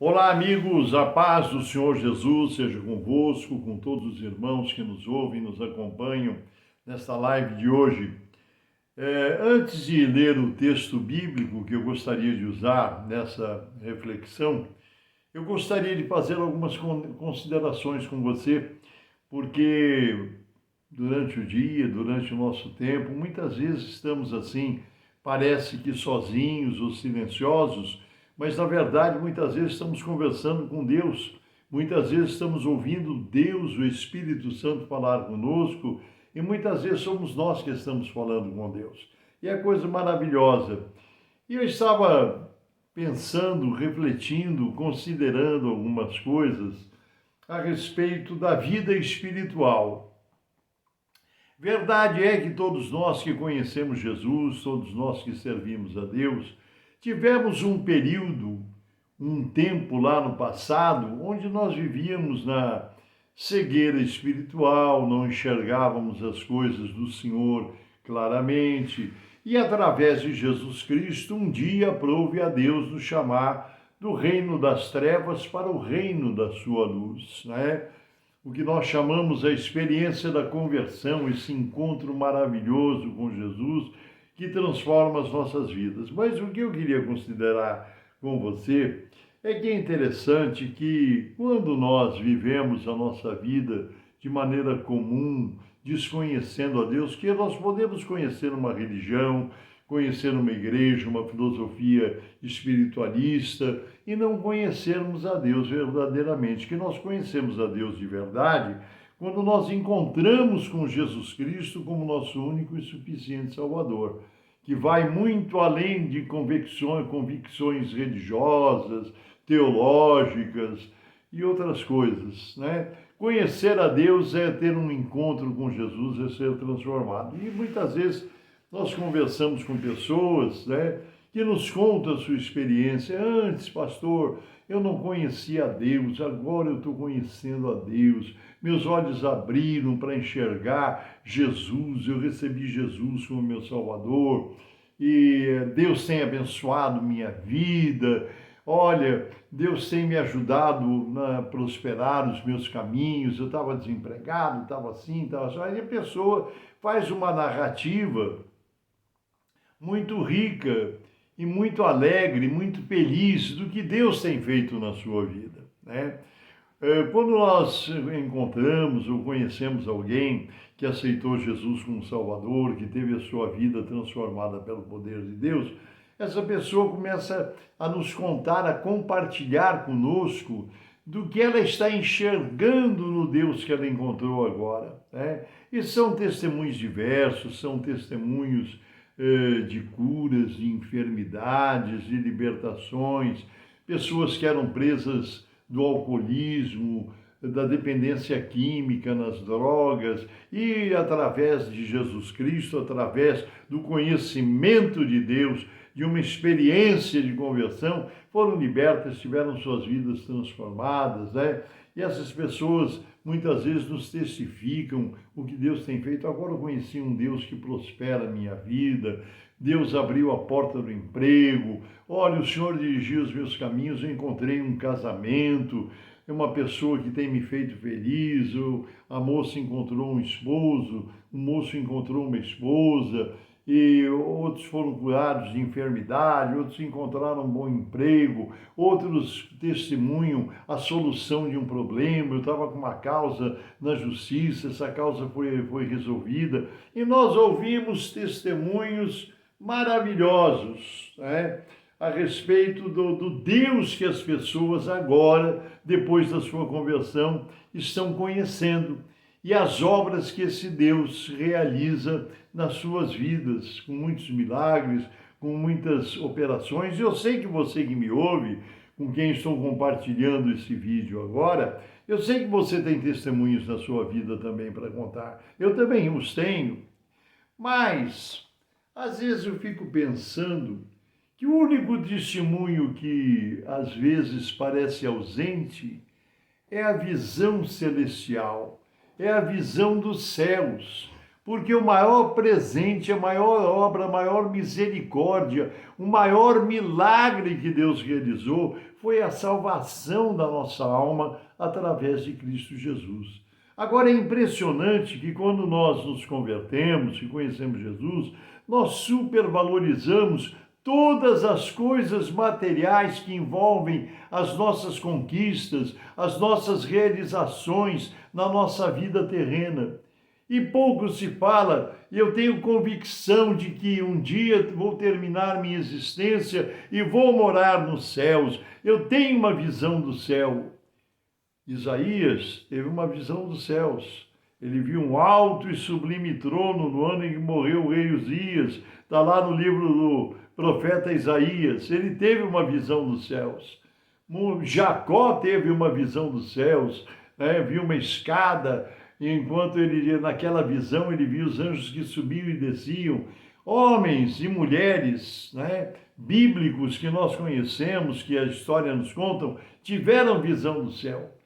Olá, amigos, a paz do Senhor Jesus seja convosco, com todos os irmãos que nos ouvem, nos acompanham nesta live de hoje. Antes de ler o texto bíblico que eu gostaria de usar nessa reflexão, eu gostaria de fazer algumas considerações com você, porque durante o dia, durante o nosso tempo, muitas vezes estamos assim, parece que sozinhos ou silenciosos, mas na verdade muitas vezes estamos conversando com Deus, muitas vezes estamos ouvindo Deus, o Espírito Santo falar conosco, e muitas vezes somos nós que estamos falando com Deus. E é coisa maravilhosa. E eu estava pensando, refletindo, considerando algumas coisas a respeito da vida espiritual. Verdade é que todos nós que conhecemos Jesus, todos nós que servimos a Deus, tivemos um período, um tempo lá no passado, onde nós vivíamos na cegueira espiritual, não enxergávamos as coisas do Senhor claramente, e através de Jesus Cristo, um dia aprove a Deus nos chamar do reino das trevas para o reino da sua luz, né? O que nós chamamos a experiência da conversão, esse encontro maravilhoso com Jesus que transforma as nossas vidas. Mas o que eu queria considerar com você é que é interessante que quando nós vivemos a nossa vida de maneira comum, desconhecendo a Deus, que nós podemos conhecer uma religião, conhecer uma igreja, uma filosofia espiritualista e não conhecermos a Deus verdadeiramente, que nós conhecemos a Deus de verdade quando nós encontramos com Jesus Cristo como nosso único e suficiente Salvador, que vai muito além de convicções religiosas, teológicas e outras coisas, né? Conhecer a Deus é ter um encontro com Jesus, é ser transformado. E muitas vezes nós conversamos com pessoas, né, que nos contam a sua experiência. Antes, pastor, eu não conhecia a Deus, agora eu estou conhecendo a Deus. Meus olhos abriram para enxergar Jesus, eu recebi Jesus como meu Salvador e Deus tem abençoado minha vida. Olha, Deus tem me ajudado a prosperar os meus caminhos. Eu estava desempregado, estava assim, estava assim. Aí a pessoa faz uma narrativa muito rica e muito alegre, muito feliz do que Deus tem feito na sua vida, né? Quando nós encontramos ou conhecemos alguém que aceitou Jesus como Salvador, que teve a sua vida transformada pelo poder de Deus, essa pessoa começa a nos contar, a compartilhar conosco do que ela está enxergando no Deus que ela encontrou agora, né? E são testemunhos diversos, são testemunhos de curas, de enfermidades, de libertações, pessoas que eram presas do alcoolismo, da dependência química nas drogas, e através de Jesus Cristo, através do conhecimento de Deus, de uma experiência de conversão, foram libertas, tiveram suas vidas transformadas, né? E essas pessoas muitas vezes nos testificam o que Deus tem feito. Agora eu conheci um Deus que prospera a minha vida, Deus abriu a porta do emprego, olha, o Senhor dirigiu os meus caminhos, eu encontrei um casamento, uma pessoa que tem me feito feliz, a moça encontrou um esposo, o moço encontrou uma esposa, e outros foram curados de enfermidade, outros encontraram um bom emprego, outros testemunham a solução de um problema. Eu estava com uma causa na justiça, essa causa foi resolvida, e nós ouvimos testemunhos maravilhosos, né, a respeito do Deus que as pessoas agora, depois da sua conversão, estão conhecendo e as obras que esse Deus realiza nas suas vidas, com muitos milagres, com muitas operações. Eu sei que você que me ouve, com quem estou compartilhando esse vídeo agora, eu sei que você tem testemunhos na sua vida também para contar. Eu também os tenho, mas às vezes eu fico pensando que o único testemunho que às vezes parece ausente é a visão celestial, é a visão dos céus, porque o maior presente, a maior obra, a maior misericórdia, o maior milagre que Deus realizou foi a salvação da nossa alma através de Cristo Jesus. Agora é impressionante que quando nós nos convertemos e conhecemos Jesus, nós supervalorizamos todas as coisas materiais que envolvem as nossas conquistas, as nossas realizações na nossa vida terrena. E pouco se fala, e eu tenho convicção de que um dia vou terminar minha existência e vou morar nos céus. Eu tenho uma visão do céu. Isaías teve uma visão dos céus. Ele viu um alto e sublime trono no ano em que morreu o rei Uzias. Está lá no livro do profeta Isaías. Ele teve uma visão dos céus. Jacó teve uma visão dos céus, né? Viu uma escada. E enquanto ele, naquela visão, ele viu os anjos que subiam e desciam, homens e mulheres, né, bíblicos que nós conhecemos, que a história nos conta, tiveram visão do céu.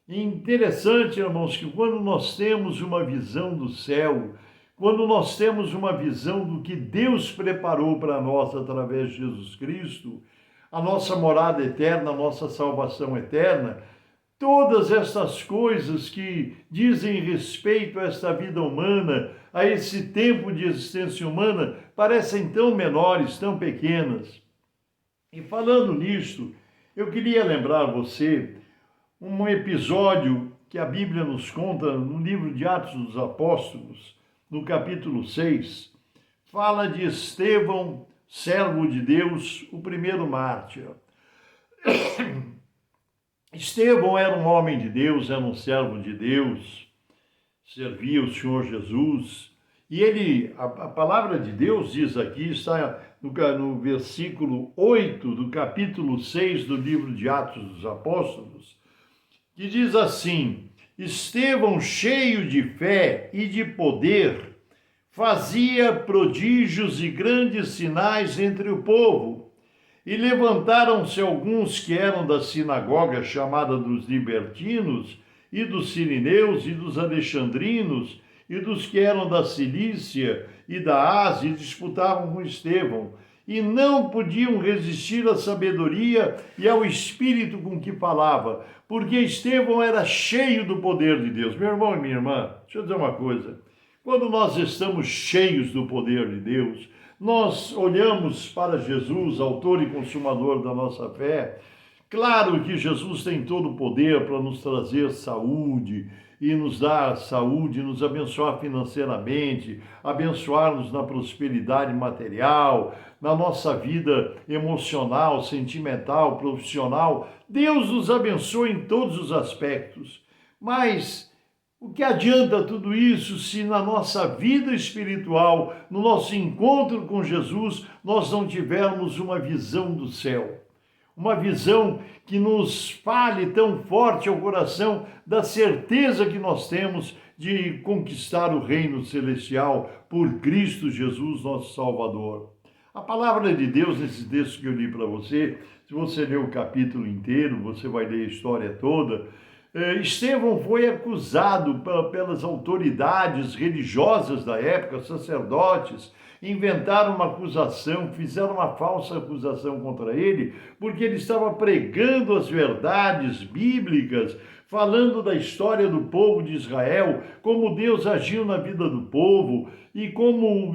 E interessante, irmãos, que quando nós temos uma visão do céu, quando nós temos uma visão do que Deus preparou para nós através de Jesus Cristo, a nossa morada eterna, a nossa salvação eterna, todas essas coisas que dizem respeito a esta vida humana, a esse tempo de existência humana, parecem tão menores, tão pequenas. E falando nisto, eu queria lembrar você um episódio que a Bíblia nos conta no livro de Atos dos Apóstolos, no capítulo 6, fala de Estevão, servo de Deus, o primeiro mártir. Estevão era um homem de Deus, era um servo de Deus, servia o Senhor Jesus, e ele, a palavra de Deus diz aqui, está no versículo 8 do capítulo 6 do livro de Atos dos Apóstolos, que diz assim: Estevão, cheio de fé e de poder, fazia prodígios e grandes sinais entre o povo. E levantaram-se alguns que eram da sinagoga chamada dos libertinos, e dos sirineus, e dos alexandrinos, e dos que eram da Cilícia e da Ásia, e disputavam com Estevão, e não podiam resistir à sabedoria e ao espírito com que falava, porque Estevão era cheio do poder de Deus. Meu irmão e minha irmã, deixa eu dizer uma coisa. Quando nós estamos cheios do poder de Deus, nós olhamos para Jesus, autor e consumador da nossa fé. Claro que Jesus tem todo o poder para nos trazer saúde e nos dar saúde, nos abençoar financeiramente, abençoar-nos na prosperidade material, na nossa vida emocional, sentimental, profissional. Deus nos abençoa em todos os aspectos. Mas o que adianta tudo isso se na nossa vida espiritual, no nosso encontro com Jesus, nós não tivermos uma visão do céu? Uma visão que nos fale tão forte ao coração da certeza que nós temos de conquistar o reino celestial por Cristo Jesus, nosso Salvador. A palavra de Deus, nesse texto que eu li para você, se você ler o capítulo inteiro, você vai ler a história toda. Estevão foi acusado pelas autoridades religiosas da época, sacerdotes, inventaram uma acusação, fizeram uma falsa acusação contra ele, porque ele estava pregando as verdades bíblicas, falando da história do povo de Israel, como Deus agiu na vida do povo e como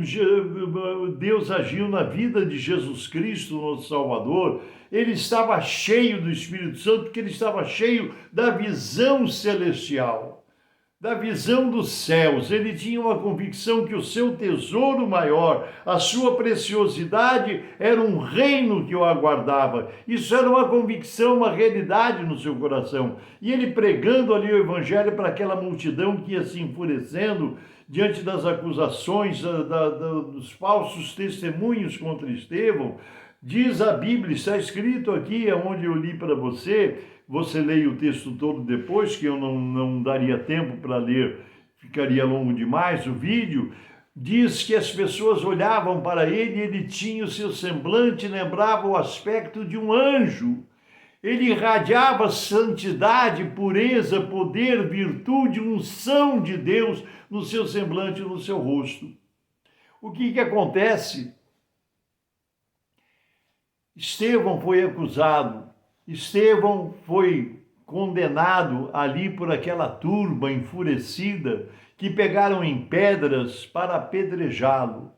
Deus agiu na vida de Jesus Cristo, nosso Salvador. Ele estava cheio do Espírito Santo, porque ele estava cheio da visão celestial, da visão dos céus. Ele tinha uma convicção que o seu tesouro maior, a sua preciosidade, era um reino que o aguardava. Isso era uma convicção, uma realidade no seu coração. E ele pregando ali o evangelho para aquela multidão que ia se enfurecendo diante das acusações, dos falsos testemunhos contra Estevão. Diz a Bíblia, está escrito aqui, onde eu li para você, você leia o texto todo depois, que eu não daria tempo para ler, ficaria longo demais o vídeo. Diz que as pessoas olhavam para ele e ele tinha o seu semblante, lembrava o aspecto de um anjo. Ele irradiava santidade, pureza, poder, virtude, unção de Deus no seu semblante, no seu rosto. O que acontece? Estevão foi acusado, Estevão foi condenado ali por aquela turba enfurecida que pegaram em pedras para apedrejá-lo.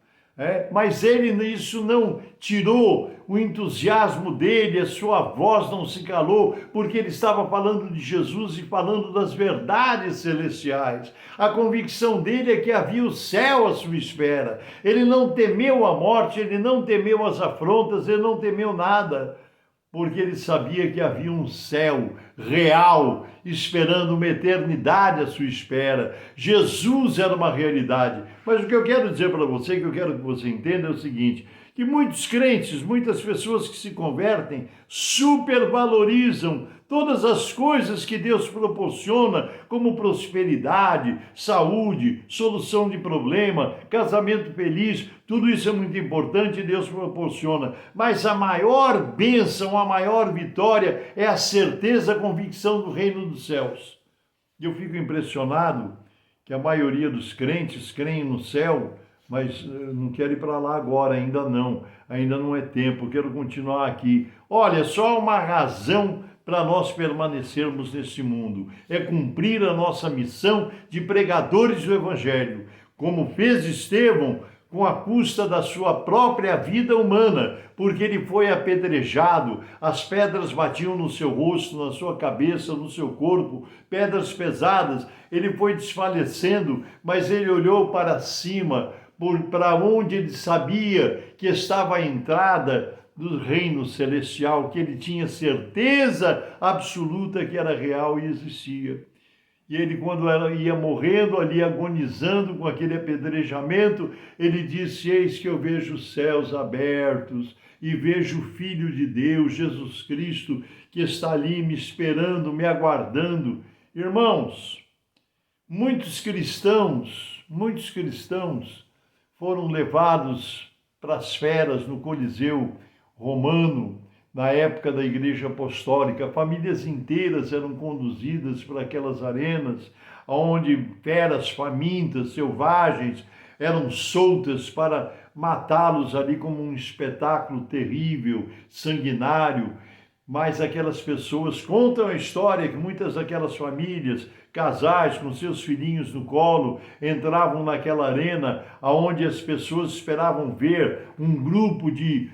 Mas isso não tirou o entusiasmo dele, a sua voz não se calou, porque ele estava falando de Jesus e falando das verdades celestiais. A convicção dele é que havia o céu à sua espera. Ele não temeu a morte, ele não temeu as afrontas, ele não temeu nada, porque ele sabia que havia um céu real, esperando uma eternidade à sua espera. Jesus era uma realidade. Mas o que eu quero dizer para você, que eu quero que você entenda, é o seguinte, que muitos crentes, muitas pessoas que se convertem, supervalorizam todas as coisas que Deus proporciona, como prosperidade, saúde, solução de problema, casamento feliz. Tudo isso é muito importante e Deus proporciona. Mas a maior bênção, a maior vitória é a certeza, a convicção do reino dos céus. E eu fico impressionado que a maioria dos crentes creem no céu, mas não quero ir para lá agora, ainda não é tempo, quero continuar aqui. Olha, só uma razão para nós permanecermos nesse mundo, é cumprir a nossa missão de pregadores do Evangelho, como fez Estevão, com a custa da sua própria vida humana, porque ele foi apedrejado, as pedras batiam no seu rosto, na sua cabeça, no seu corpo, pedras pesadas, ele foi desfalecendo, mas ele olhou para cima, para onde ele sabia que estava a entrada do reino celestial, que ele tinha certeza absoluta que era real e existia. E ele, quando ia morrendo ali, agonizando com aquele apedrejamento, ele disse: eis que eu vejo os céus abertos e vejo o Filho de Deus, Jesus Cristo, que está ali me esperando, me aguardando. Irmãos, muitos cristãos foram levados para as feras no Coliseu Romano, na época da Igreja Apostólica. Famílias inteiras eram conduzidas para aquelas arenas, onde feras famintas, selvagens, eram soltas para matá-los ali como um espetáculo terrível, sanguinário. Mas aquelas pessoas contam a história que muitas daquelas famílias, casais com seus filhinhos no colo, entravam naquela arena onde as pessoas esperavam ver um grupo de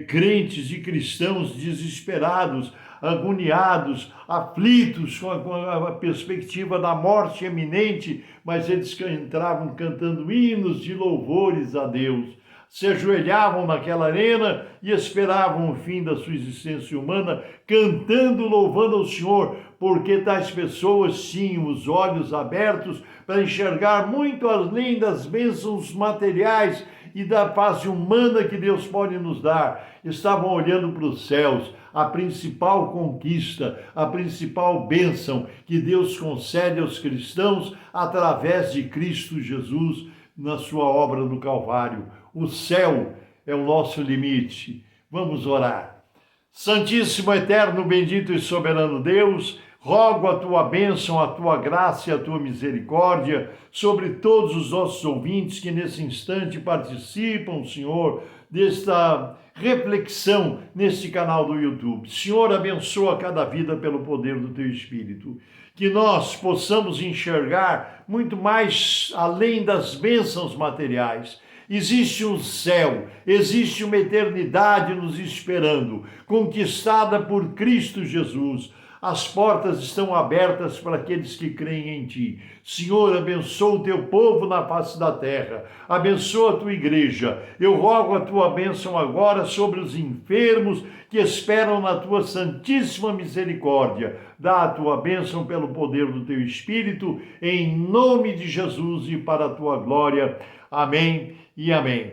crentes e cristãos desesperados, agoniados, aflitos com a perspectiva da morte iminente, mas eles entravam cantando hinos de louvores a Deus. Se ajoelhavam naquela arena e esperavam o fim da sua existência humana, cantando, louvando ao Senhor, porque tais pessoas tinham os olhos abertos para enxergar muito além das bênçãos materiais e da face humana que Deus pode nos dar. Estavam olhando para os céus, a principal conquista, a principal bênção que Deus concede aos cristãos através de Cristo Jesus na sua obra no Calvário. O céu é o nosso limite. Vamos orar. Santíssimo, eterno, bendito e soberano Deus, rogo a tua bênção, a tua graça e a tua misericórdia sobre todos os nossos ouvintes que nesse instante participam, Senhor, desta reflexão neste canal do YouTube. Senhor, abençoa cada vida pelo poder do teu Espírito. Que nós possamos enxergar muito mais além das bênçãos materiais. Existe um céu, existe uma eternidade nos esperando, conquistada por Cristo Jesus. As portas estão abertas para aqueles que creem em Ti. Senhor, abençoa o Teu povo na face da terra. Abençoa a Tua igreja. Eu rogo a Tua bênção agora sobre os enfermos que esperam na Tua santíssima misericórdia. Dá a Tua bênção pelo poder do Teu Espírito, em nome de Jesus e para a Tua glória. Amém e amém.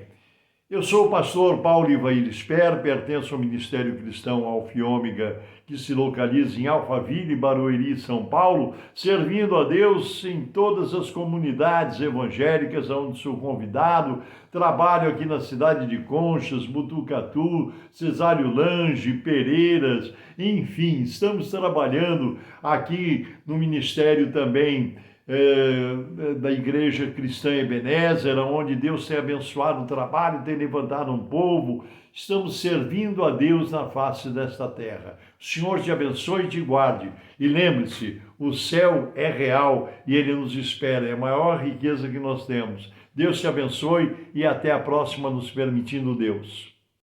Eu sou o pastor Paulo Ivair Sper, pertenço ao Ministério Cristão Alfa e Ômega, que se localiza em Alphaville, Barueri, São Paulo, servindo a Deus em todas as comunidades evangélicas onde sou convidado. Trabalho aqui na cidade de Conchas, Butucatu, Cesário Lange, Pereiras, enfim, estamos trabalhando aqui no Ministério também da Igreja Cristã Ebenezer, onde Deus tem abençoado o trabalho, tem levantado um povo. Estamos servindo a Deus na face desta terra. O Senhor te abençoe e te guarde. E lembre-se, o céu é real e Ele nos espera, é a maior riqueza que nós temos. Deus te abençoe e até a próxima, nos permitindo Deus.